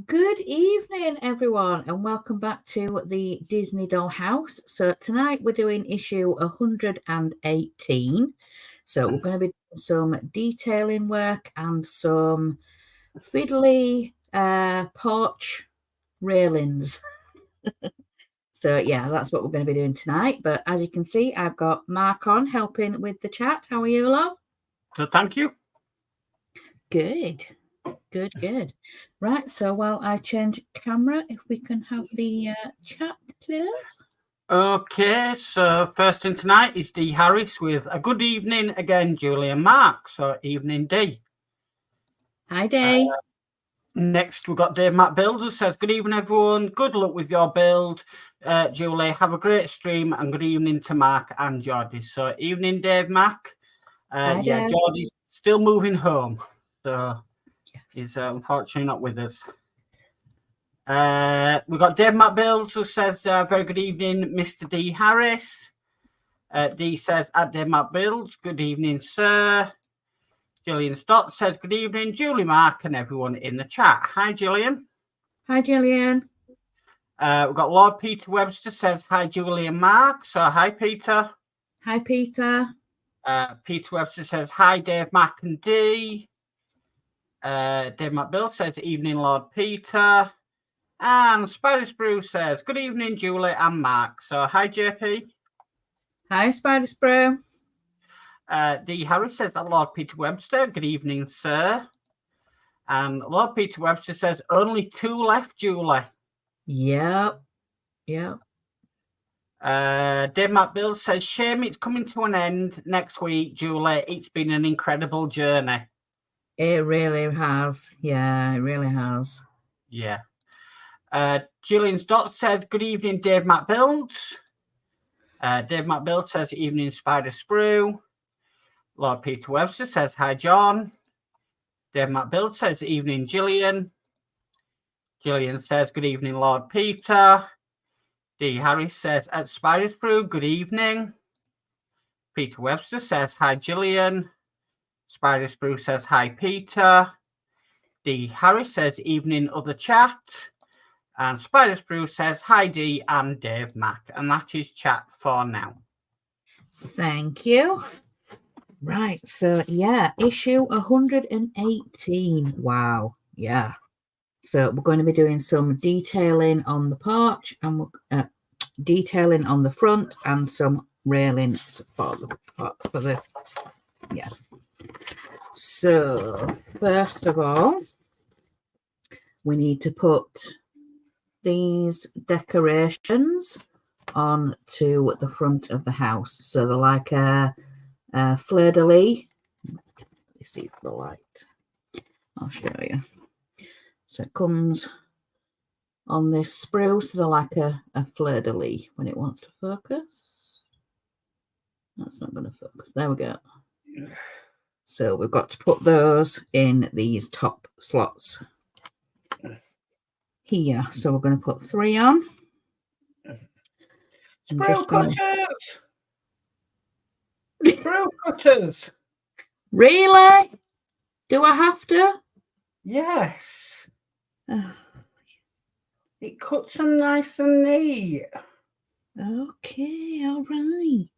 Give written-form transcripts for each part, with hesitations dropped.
Good evening, everyone, and welcome back to the Disney Dollhouse. So tonight we're doing issue 118. So we're going to be doing some detailing work and some fiddly porch railings. So yeah, that's what we're going to be doing tonight. But as you can see, I've got Mark on helping with the chat. How are you, love? Good, thank you. Good. Right, so while I change camera, if we can have the chat, please. Okay, so first in tonight is Dee Harris with a good evening again, Julie and Mark. So evening, Dee. Hi, Dee. Next, we've got Dave Matt Build who says, good evening, everyone. Good luck with your build. Julie, have a great stream, and good evening to Mark and Geordie. So evening, Dave Mac. Hi, yeah, Dave. Geordie's still moving home. So Yes. he's unfortunately not with us. We've got Dave Matt Builds who says, very good evening, Mr. D. Harris. D says, at Dave Matt Builds, good evening, sir. Gillian Stott says, good evening, Julie, Mark, and everyone in the chat. Hi, Gillian. Hi, Gillian. We've got Lord Peter Webster says, hi, Julie and Mark. So, hi, Peter. Hi, Peter. Peter Webster says, hi, Dave, Mac, and D. Dave Matt Builds says, evening, Lord Peter. And Spider Sprue says, good evening, Julie and Mark. So, hi, JP. Hi, Spider Sprue. D. Harris says that Lord Peter Webster, good evening, sir. And Lord Peter Webster says, only 2 left, Julie. Yep. Dave Matt Bill says, shame it's coming to an end next week, Julie. It's been an incredible journey. It really has. Yeah, it really has. Yeah. Gillian Stott says, good evening, Dave Matt Builds. Dave Matt Builds says, evening, Spider Sprue. Lord Peter Webster says, hi, John. Dave Matt Builds says, evening, Gillian. Gillian says, good evening, Lord Peter. D. Harris says, at Spider Sprue, good evening. Peter Webster says, hi, Gillian. Spider Sprue says, hi, Peter. D. Harris says, evening, other chat. And Spider Sprue says, hi, D and Dave Mac. And that is chat for now. Thank you. Right, so yeah, issue 118. Wow, yeah. So we're going to be doing some detailing on the porch and detailing on the front and some railings for the yeah. So first of all, we need to put these decorations on to the front of the house. So they're like a fleur-de-lis. Let's see the light. I'll show you. So it comes on this spruce. They're like a fleur-de-lis when it wants to focus. That's not going to focus. There we go. So we've got to put those in these top slots here. So we're going to put 3 on. Sprue cutters! Sprue cutters! Really? Do I have to? Yes. It cuts them nice and neat. Okay, all right.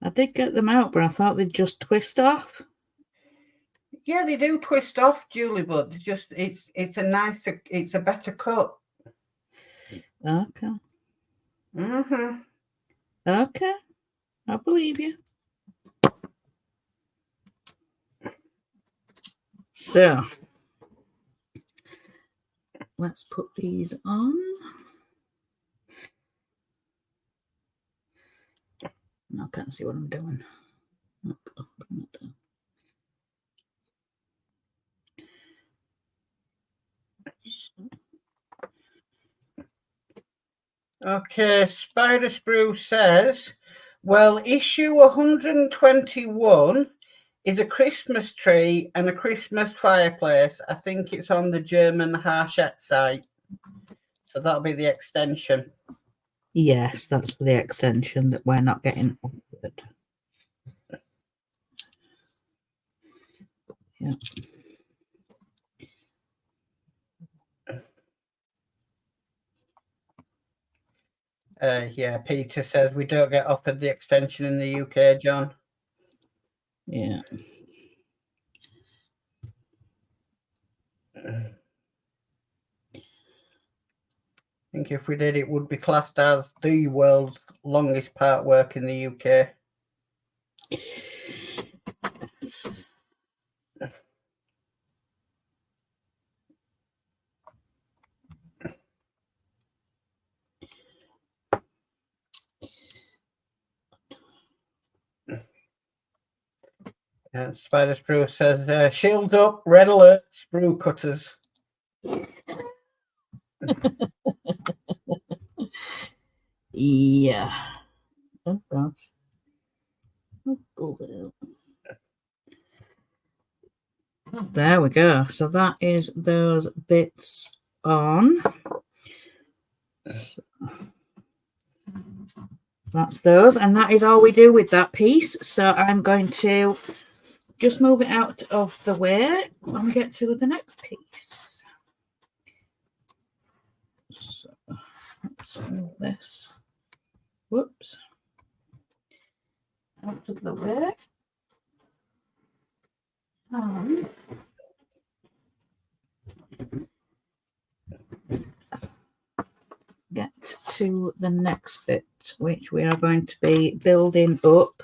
I did get them out, but I thought they'd just twist off. Yeah, they do twist off, Julie, but just it's a better cut. Okay. Mm-hmm. Okay. I believe you. So let's put these on. I can't see what I'm doing. Okay, Spider Sprue says, well, issue 121 is a Christmas tree and a Christmas fireplace. I think it's on the German Hachette site. So that'll be the extension. Yes, that's for the extension that we're not getting offered. Yeah. Yeah, Peter says we don't get offered the extension in the UK, John. Yeah. I think if we did, it would be classed as the world's longest part work in the UK. Spider Sprue says, shield up, red alert, sprue cutters. Yeah. Oh gosh. Oh, there we go. So that is those bits on. So that's those, and that is all we do with that piece. So I'm going to just move it out of the way when we get to the next piece. So let's move this. Whoops. Out of the way. Get to the next bit, which we are going to be building up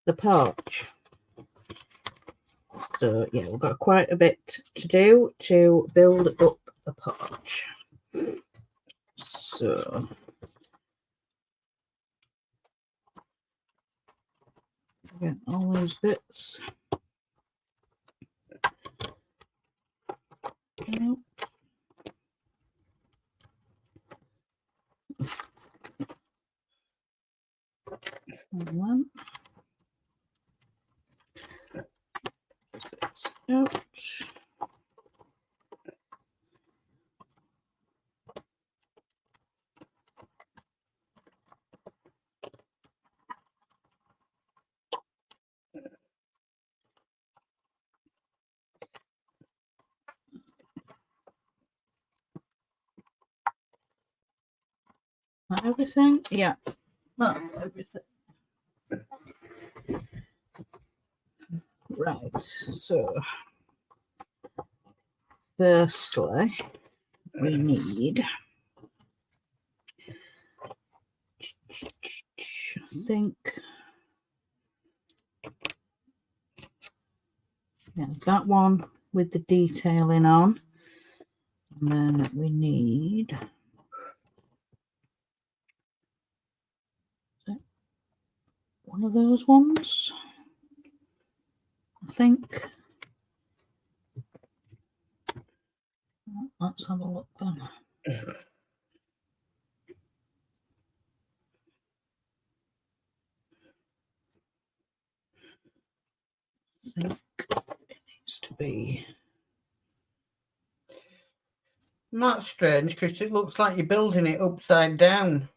the porch. So yeah, we've got quite a bit to do to build up the porch. So get all these bits out. One. Bits out. Not everything? Yeah. Not everything. Right. So firstly, we need, I think, yeah, that one with the detailing on. And then we need one of those ones, I think. Let's have a look then. I think it needs to be. That's strange because it looks like you're building it upside down.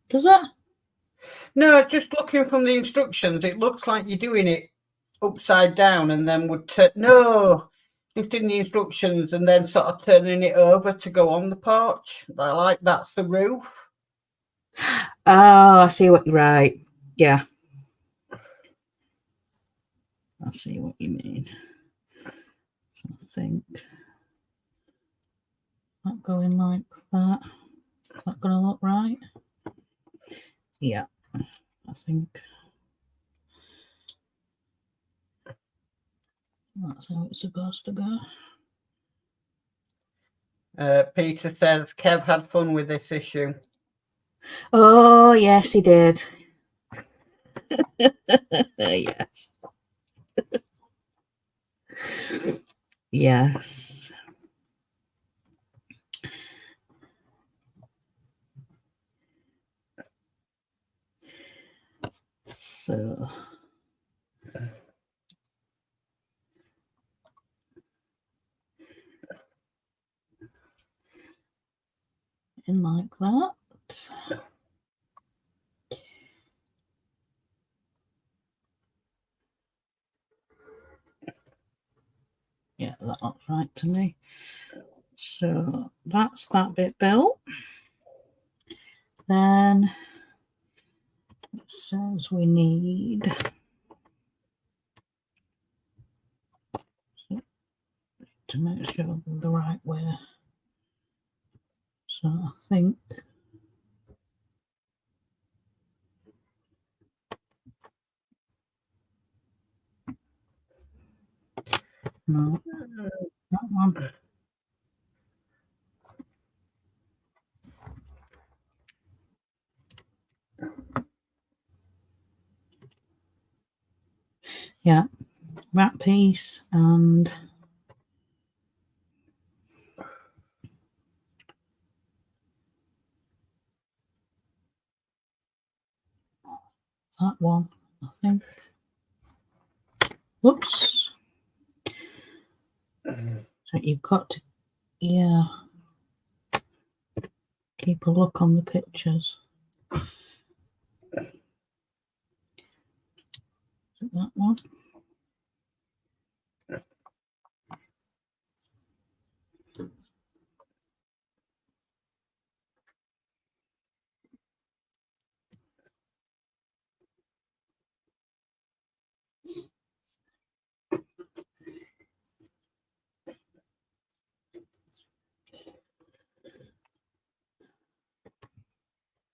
Does it? No, just looking from the instructions, it looks like you're doing it upside down and then would turn. No, just in the instructions and then sort of turning it over to go on the porch. Like that's the roof. Oh, I see what you're right. Yeah. I see what you mean. So I think that going like that. Is that going to look right? Yeah, I think that's how it's supposed to go. Peter says Kev had fun with this issue. Oh, yes, he did. Yes. Yes. So in like that. that looks right to me. So that's that bit built. Then it says we need to make sure they're the right way. So I think no, that one. Yeah, that piece and that one, I think. Whoops. So you've got to, yeah, keep a look on the pictures. That one.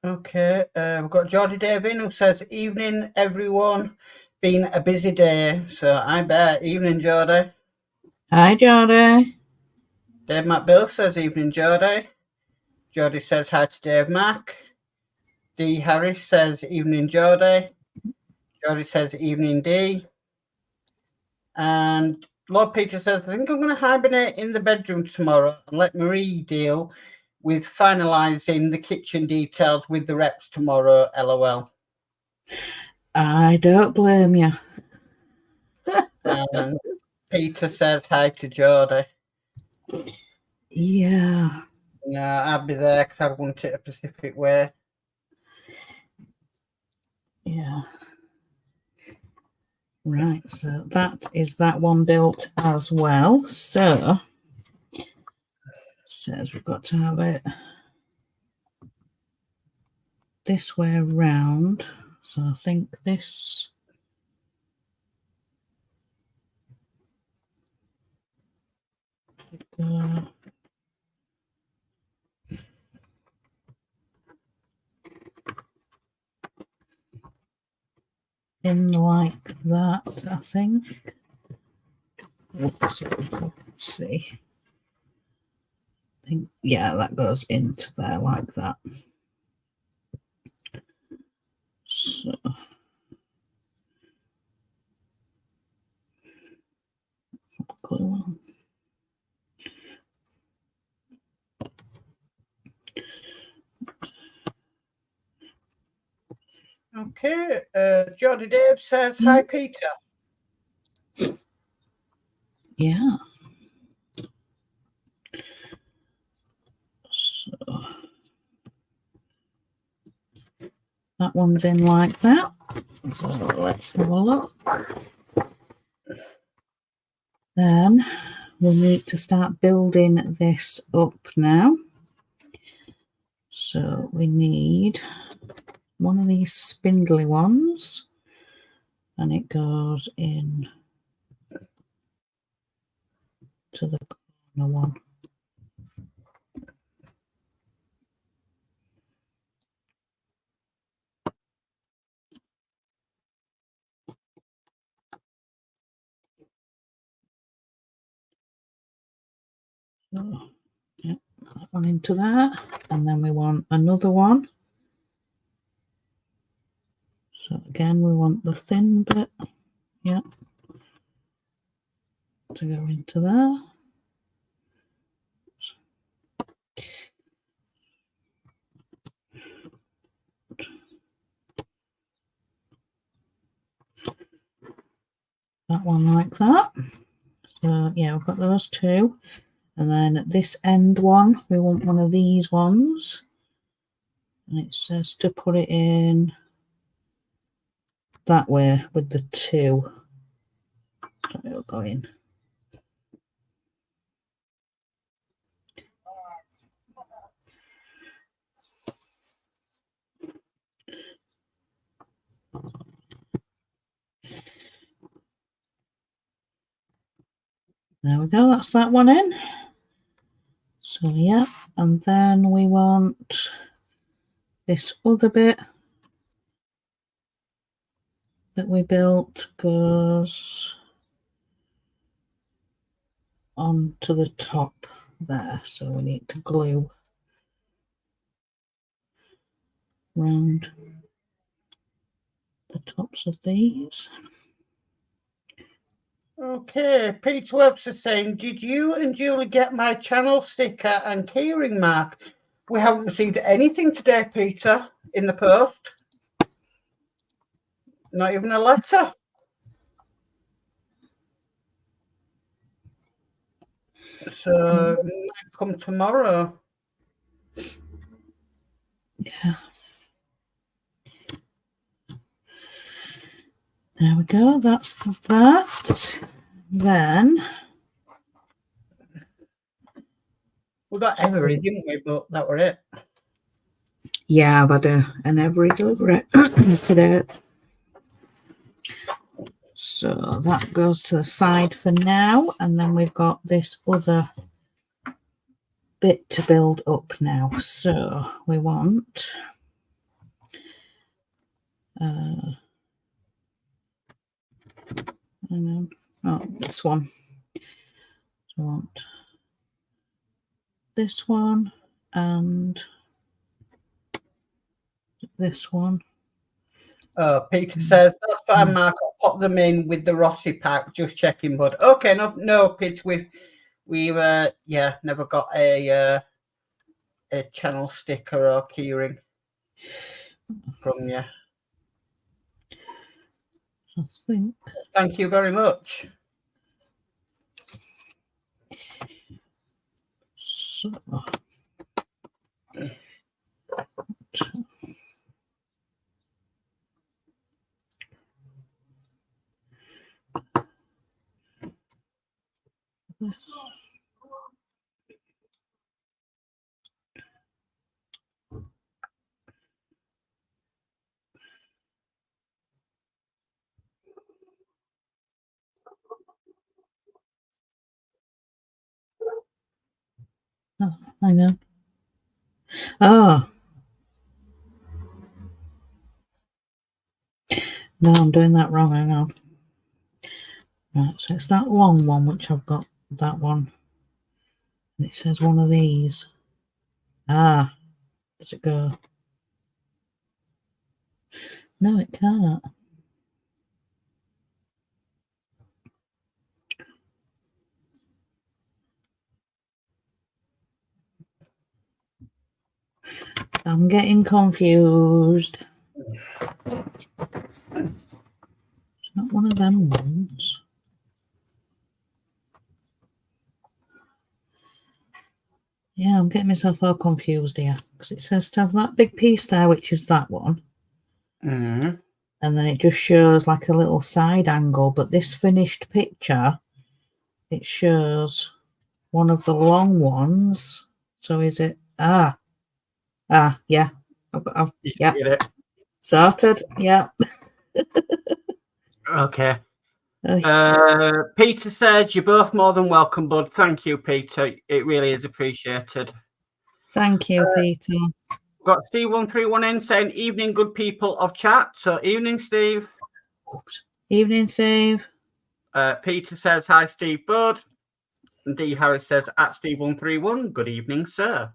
Okay, we've got Geordie Dave in who says, evening everyone, been a busy day. So I bet, evening Geordie. Hi, Geordie. Dave Matt Bill says, evening Geordie. Geordie says hi to Dave Mac. D Harris says, evening Geordie. Geordie says, evening D. And Lord Peter says, I think I'm going to hibernate in the bedroom tomorrow and let Marie deal with finalising the kitchen details with the reps tomorrow, LOL. I don't blame you. And Peter says hi to Geordie. Yeah. No, I'll be there because I want it a Pacific way. Yeah. Right, so that is that one built as well. So it says we've got to have it this way around. So I think this in like that, I think. Oops, let's see. I think, yeah, that goes into there like that. So Okay, Geordie Dave says hi, Peter. Yeah. So that one's in like that. So let's have a look. Then we need to start building this up now. So we need one of these spindly ones, and it goes in to the corner one. So, yeah, that one into there, and then we want another one. So again, we want the thin bit, yeah, to go into there. That one like that. So yeah, we've got those two. And then this end one, we want one of these ones. And it says to put it in that way with the two. So it'll go in. There we go, that's that one in. So yeah, and then we want this other bit that we built goes onto the top there. So we need to glue around the tops of these. Okay, Peter Webster saying, did you and Julie get my channel sticker and keyring mark? We haven't received anything today, Peter, in the post. Not even a letter. So it might come tomorrow. Yeah. There we go, that's that. Then We got Every, didn't we? But that were it. yeah, I've had an Every delivery today. So that goes to the side for now, and then we've got this other bit to build up now. So we want this one. So I want this one and this one. Peter says, that's fine, Mark. I'll pop them in with the Rossi pack. Just checking, bud. Okay, no, Peter. We've never got a channel sticker or keyring from you. I think. Thank you very much. So. Oh, I know. Oh. No, I'm doing that wrong. Hang on. Right, so it's that long one, which I've got that one. And it says one of these. Ah, does it go? No, it can't. I'm getting confused. It's not one of them ones. Yeah, I'm getting myself all confused here because it says to have that big piece there, which is that one. Mm-hmm. And then it just shows like a little side angle. But this finished picture, it shows one of the long ones. So is it? Yeah. Yeah. Sorted. Yeah. Okay. Peter said, you're both more than welcome, bud. Thank you, Peter. It really is appreciated. Thank you, Peter. Got Steve131 in saying, evening, good people of chat. So, evening, Steve. Oops. Evening, Steve. Peter says, hi, Steve, bud. And D. Harris says, at Steve131, good evening, sir.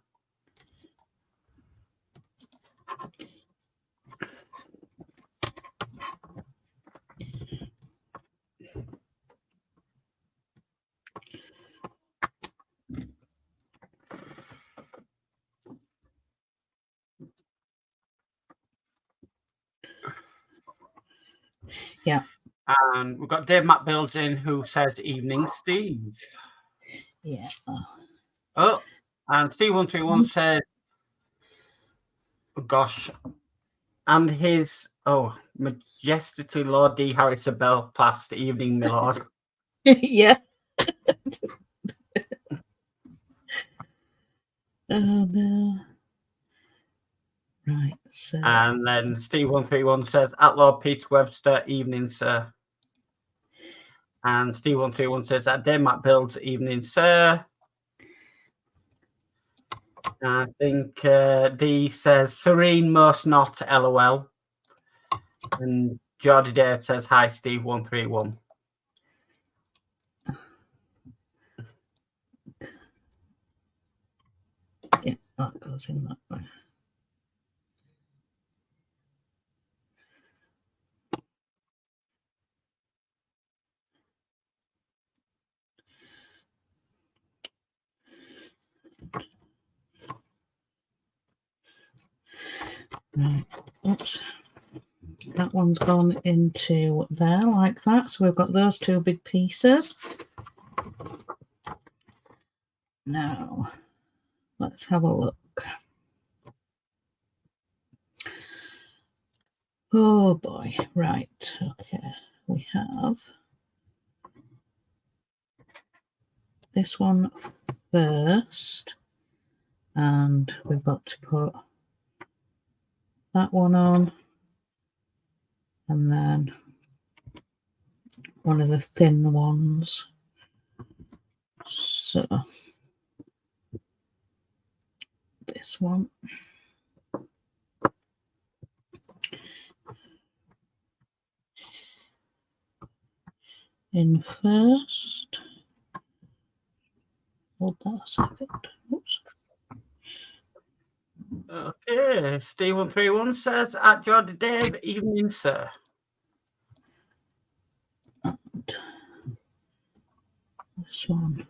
Yeah. And we've got Dave Matt Builds in who says, evening, Steve. Yeah. Oh, and Steve131 says, oh, gosh. And his, majesty Lord D. Harris of Belfast, evening, my lord. Yeah. Oh, no. Right, so. And then Steve131 says, at Lord Peter Webster, evening, sir. And Steve131 says that Dave Matt Builds, evening, sir. I think D says serene, most not, LOL. And Jordy Dave says hi, Steve131. Yeah, that goes in that way. Right, oops. That one's gone into there like that. So we've got those two big pieces. Now, let's have a look. Oh boy, right, okay. We have this one first, and we've got to put that one on, and then one of the thin ones. So this one. In first. Hold that a second. Oops. Okay, Steve131 says at Jordy Dave, evening, sir. And this one.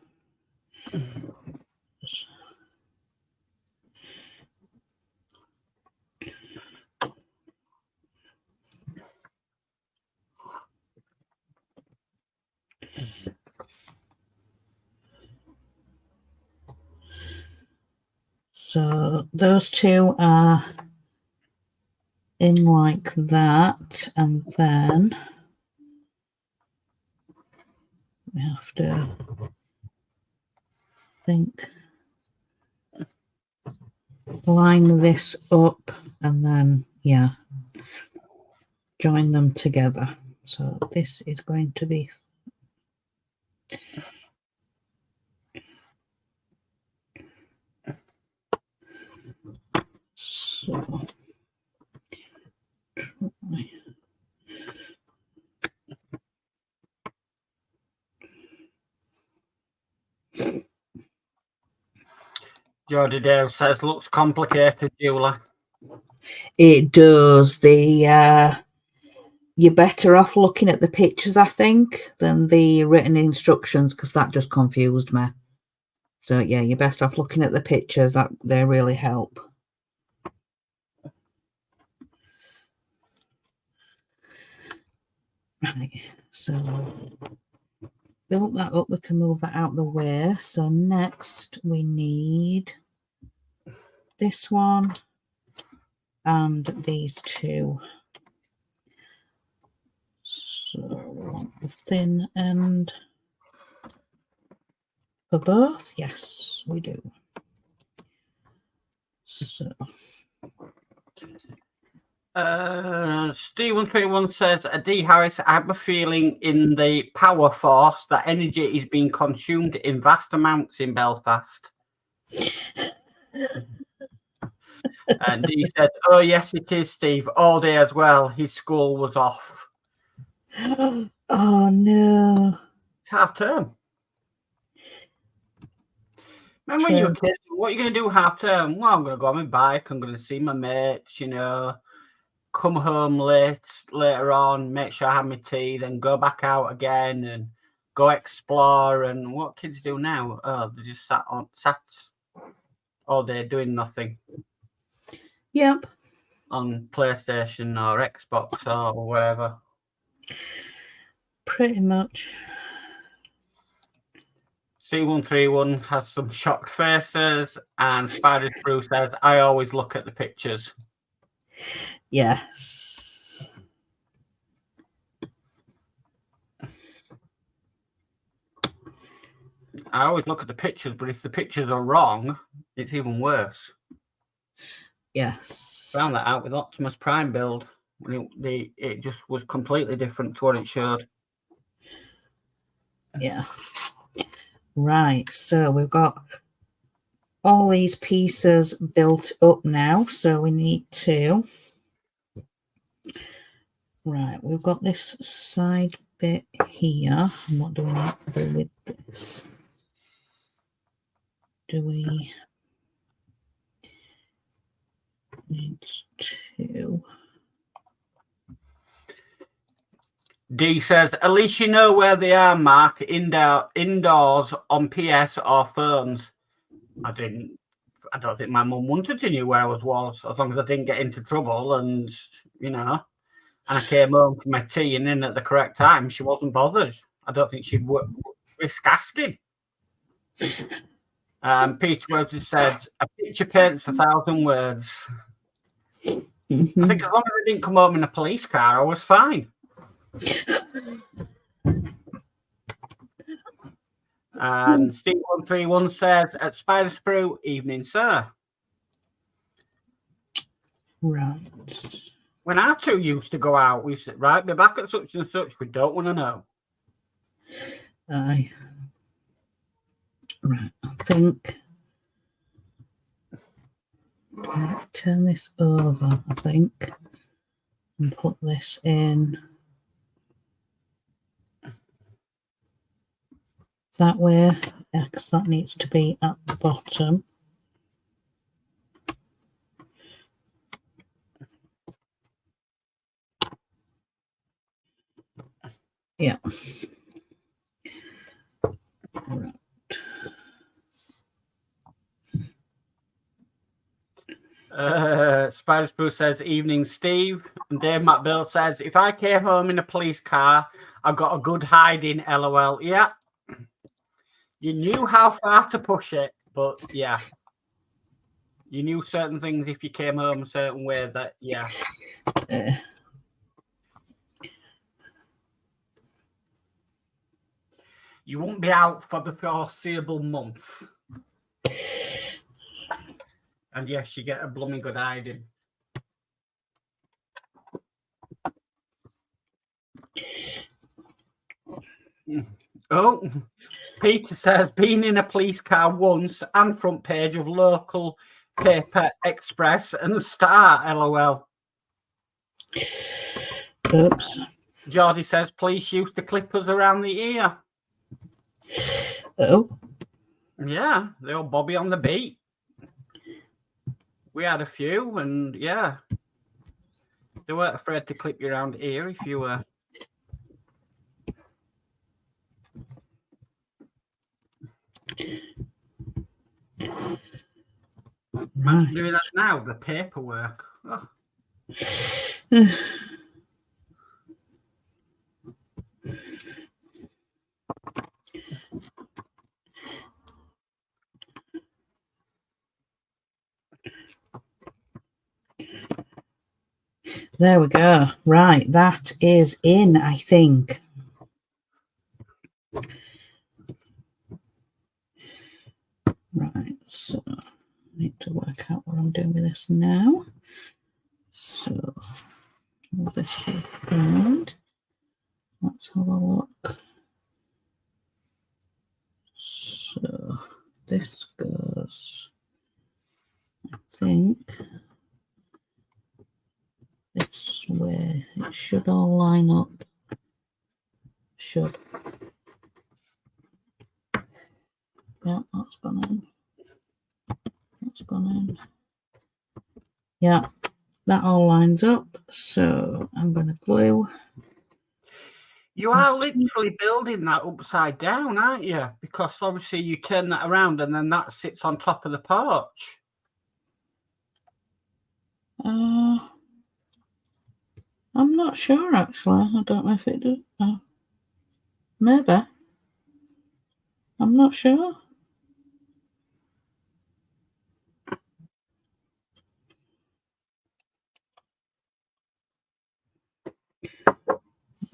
So those two are in like that, and then we have to line this up and then, yeah, join them together. So this is going to be so. Jordy Dave says looks complicated, Julie. It does. You're better off looking at the pictures, I think, than the written instructions, because that just confused me. So yeah, you're best off looking at the pictures. That they really help. Right, so built that up, we can move that out the way. So next we need this one and these two. So we want the thin end for both. Yes, we do. So Steve131 says, D. Harris, I have a feeling in the power force that energy is being consumed in vast amounts in Belfast. And he said, oh, yes, it is, Steve. All day as well. His school was off. Oh, no. It's half term. Remember when you were a kid, what are you going to do half term? Well, I'm going to go on my bike. I'm going to see my mates, you know, come home later on, make sure I have my tea, then go back out again and go explore. And what kids do now? Oh, they just sat all day doing nothing. Yep. On PlayStation or Xbox or whatever. Pretty much. C131 has some shocked faces, and Spider Screw says, I always look at the pictures. Yes. I always look at the pictures, but if the pictures are wrong, it's even worse. Yes. Found that out with Optimus Prime build. It just was completely different to what it showed. Yeah. Right, so we've got all these pieces built up now, so we need to... Right, we've got this side bit here. And what do we need to do with this? Do we need to... D says, at least you know where they are, Mark, indoors, on PS or phones. I don't think my mum wanted to know where I was, as long as I didn't get into trouble and, and I came home for my tea and in at the correct time. She wasn't bothered. I don't think she'd risk asking. Peter Rose said, a picture paints 1,000 words. Mm-hmm. I think as long as I didn't come home in a police car, I was fine. And Steve131 says, at Spider Sprue, evening, sir. Right. When our two used to go out, we said, right, be back at such and such. We don't want to know. Aye. Right, I think... Turn this over, I think, and put this in that way, yeah, because that needs to be at the bottom. Yeah. Right. Spider Sprue says, evening, Steve. And Dave McBill says, if I came home in a police car, I got a good hiding, LOL. Yeah. You knew how far to push it, but yeah. You knew certain things if you came home a certain way that, yeah. You won't be out for the foreseeable month. And yes, you get a blooming good hiding. Oh, Peter says, been in a police car once and front page of local paper, Express and Star, LOL. Oops. Geordie says, police used to clip us around the ear. Oh. Yeah, the old Bobby on the beat. We had a few, and yeah, they weren't afraid to clip you around here if you were. Imagine doing that now, the paperwork. Oh. There we go. Right, that is in, I think. Right, so I need to work out what I'm doing with this now. So move this to the front. Let's have a look. So this goes, I think, this way. It should all line up. Should. Yeah, that's gone in. That's gone in. Yeah, that all lines up. So I'm going to glue. You are literally building that upside down, aren't you? Because obviously you turn that around and then that sits on top of the porch. I'm not sure, actually. I don't know if it does. Maybe. I'm not sure.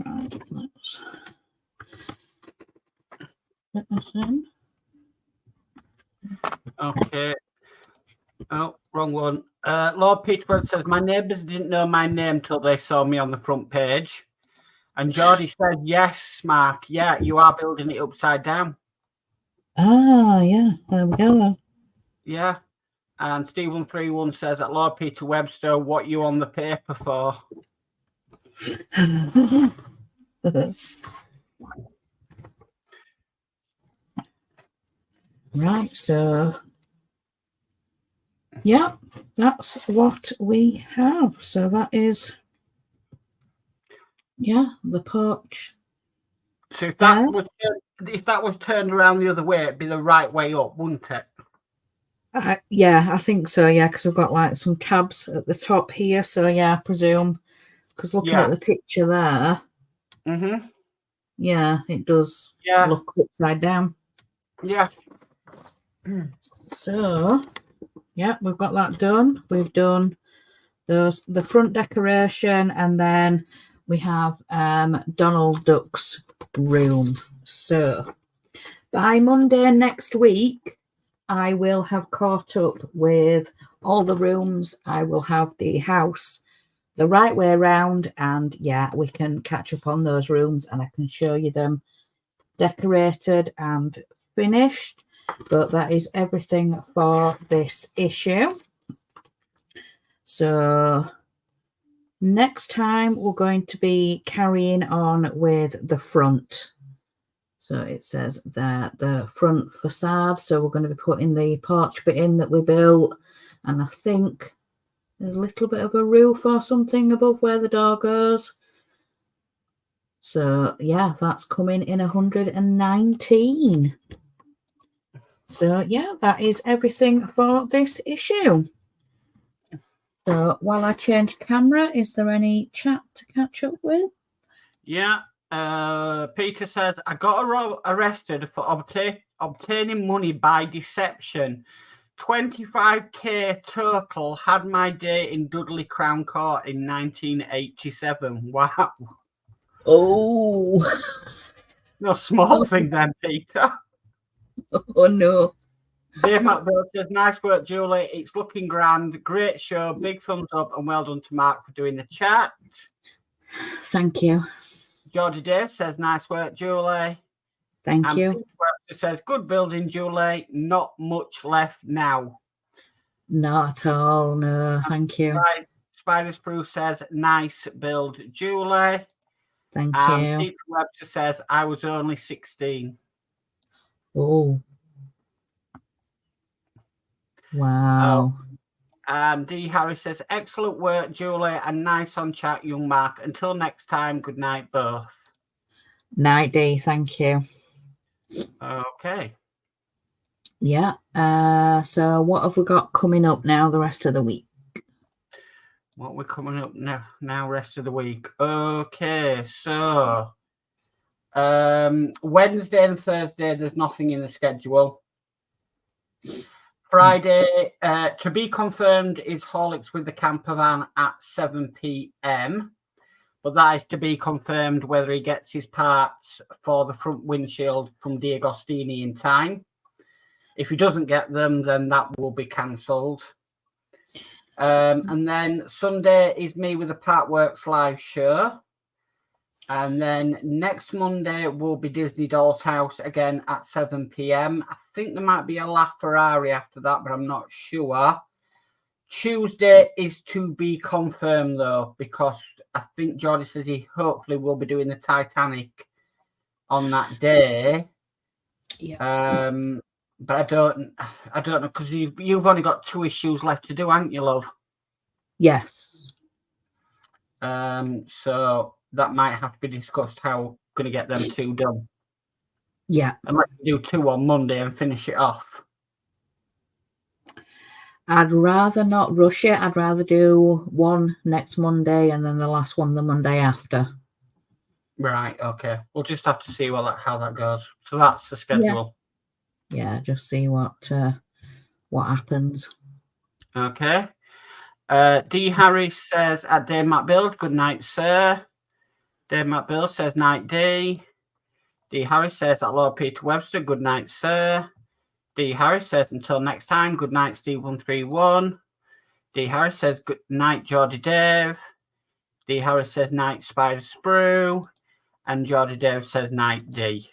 Right, let's get this in. Okay. Oh, wrong one. Lord Peterborough says, my neighbours didn't know my name till they saw me on the front page. And Geordie said, yes, Mark. Yeah, you are building it upside down. Ah, yeah. There we go then. Yeah. And Stephen31 says that Lord Peter Webster, what you on the paper for? Right, so yeah, that's what we have. So that is, yeah, the porch. So if that was turned around the other way, it'd be the right way up, wouldn't it? Yeah, I think so. Yeah, because we've got like some tabs at the top here. So yeah, I presume because looking at the picture there, yeah, it does look upside down. Yeah. So yeah, we've got that done. We've done the front decoration, and then we have Donald Duck's room. So by Monday next week, I will have caught up with all the rooms. I will have the house the right way around, and yeah, we can catch up on those rooms and I can show you them decorated and finished. But that is everything for this issue. So next time we're going to be carrying on with the front. So it says that the front facade. So we're going to be putting the porch bit in that we built. And I think there's a little bit of a roof or something above where the door goes. So yeah, that's coming in 119. So yeah, that is everything for this issue. So while I change camera, is there any chat to catch up with? Yeah. Peter says, I got arrested for obtaining money by deception. 25k total. Had my day in Dudley Crown Court in 1987. Wow. Oh. No small thing then, Peter. Oh, no. Dave McBill says, nice work, Julie. It's looking grand. Great show. Big thumbs up and well done to Mark for doing the chat. Thank you. Geordie Dave says, nice work, Julie. Thank you. Peter Webster says, good building, Julie. Not much left now. Not at all. No, thank you. Spider Spruce says, nice build, Julie. Thank you. Peter Webster says, I was only 16. Oh. Wow. D. Harris says, excellent work, Julie, and nice on chat, young Mark. Until next time, good night, both. Night, D. Thank you. Okay. Yeah. So what have we got coming up now the rest of the week? What we're coming up now rest of the week. Okay, so Wednesday and Thursday, there's nothing in the schedule. Friday, to be confirmed, is Horlicks with the camper van at 7 p.m. But that is to be confirmed whether he gets his parts for the front windshield from D'Agostini in time. If he doesn't get them, then that will be cancelled. And then Sunday is me with the Parkworks live show. And then next Monday will be Disney Doll's House again at 7 p.m. I think there might be a La Ferrari after that, but I'm not sure. Tuesday is to be confirmed, though, because I think Geordie says he hopefully will be doing the Titanic on that day. Yeah. But I don't know, because you've only got 2 issues left to do, haven't you, love? Yes. So that might have to be discussed how we're going to get them 2 done. Yeah. I might do 2 on Monday and finish it off. I'd rather not rush it. I'd rather do 1 next Monday and then the last one the Monday after. Right. Okay. We'll just have to see how that goes. So that's the schedule. Yeah. Just see what happens. Okay. D. Harris says at Dave McBill, good night, sir. Dave McBill says night, D. D. Harris says at Lord Peter Webster, good night, sir. D. Harris says until next time, good night, Steve131. D. Harris says good night, Geordie Dave. D. Harris says night, Spider Sprue. And Geordie Dave says night D.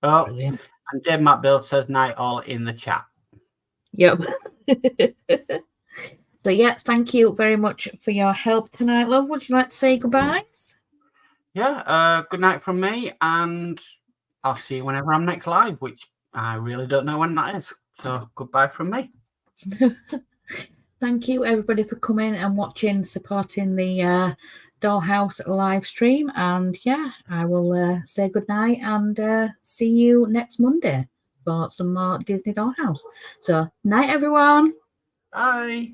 Oh, Brilliant. and Dave Matt Bill says night all in the chat. Yep. So yeah, thank you very much for your help tonight, love. Would you like to say goodbyes? Yeah, good night from me, and I'll see you whenever I'm next live, which I really don't know when that is. So goodbye from me. Thank you everybody for coming and watching, supporting the Dollhouse live stream. And yeah, I will say goodnight and see you next Monday for some more Disney Dollhouse. So night everyone. Bye.